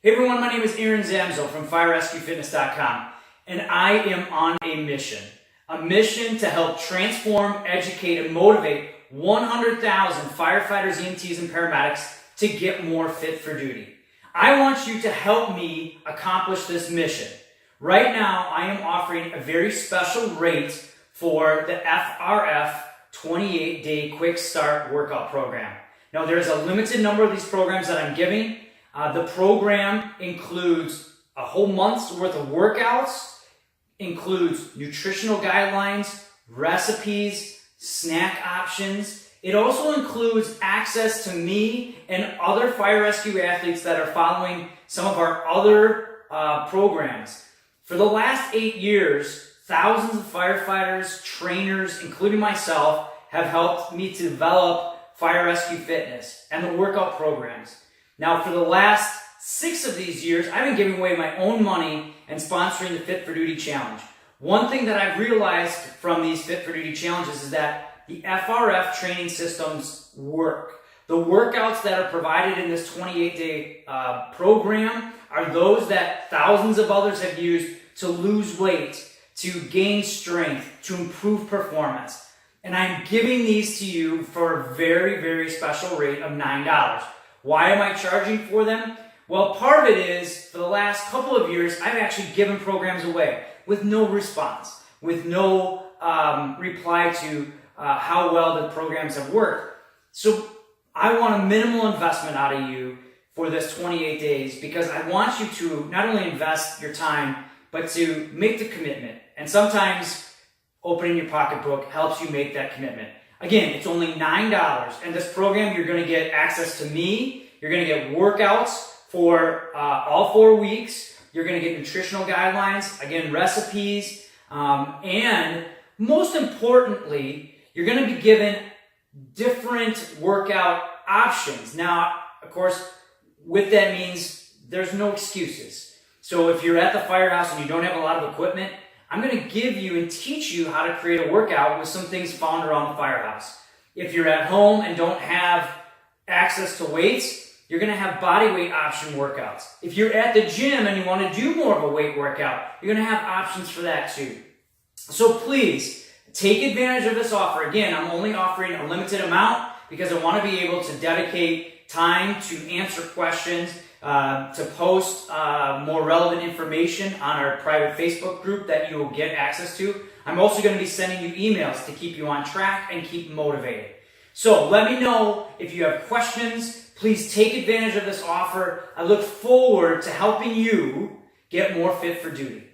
Hey everyone, my name is Aaron Zamzo from FireRescueFitness.com, and I am on a mission to help transform, educate, and motivate 100,000 firefighters, EMTs, and paramedics to get more fit for duty. I want you to help me accomplish this mission. Right now, I am offering a very special rate for the FRF 28-day QuickStart workout program. Now, there's a limited number of these programs that I'm giving. The program includes a whole month's worth of workouts, includes nutritional guidelines, recipes, snack options. It also includes access to me and other fire rescue athletes that are following some of our other programs. For the last 8 years, thousands of firefighters, trainers, including myself, have helped me to develop Fire Rescue Fitness and the workout programs. Now, for the last 6 of these years, I've been giving away my own money and sponsoring the Fit for Duty Challenge. One thing that I've realized from these Fit for Duty challenges is that the FRF training systems work. The workouts that are provided in this 28-day program are those that thousands of others have used to lose weight, to gain strength, to improve performance. And I'm giving these to you for a very, very special rate of $9. Why am I charging for them? Well, part of it is, for the last couple of years, I've actually given programs away with no response, with no reply to how well the programs have worked. So I want a minimal investment out of you for this 28 days because I want you to not only invest your time, but to make the commitment. And sometimes opening your pocketbook helps you make that commitment. Again, it's only $9. And this program, you're going to get access to me. You're going to get workouts for all 4 weeks. You're going to get nutritional guidelines, again, recipes. And most importantly, you're going to be given different workout options. Now, of course, with that means there's no excuses. So if you're at the firehouse and you don't have a lot of equipment, I'm going to give you and teach you how to create a workout with some things found around the firehouse. If you're at home and don't have access to weights, you're going to have body weight option workouts. If you're at the gym and you want to do more of a weight workout, you're going to have options for that too. So please, take advantage of this offer. Again, I'm only offering a limited amount because I want to be able to dedicate time to answer questions, to post more relevant information on our private Facebook group that you will get access to. I'm also going to be sending you emails to keep you on track and keep motivated. So let me know if you have questions. Please take advantage of this offer. I look forward to helping you get more fit for duty.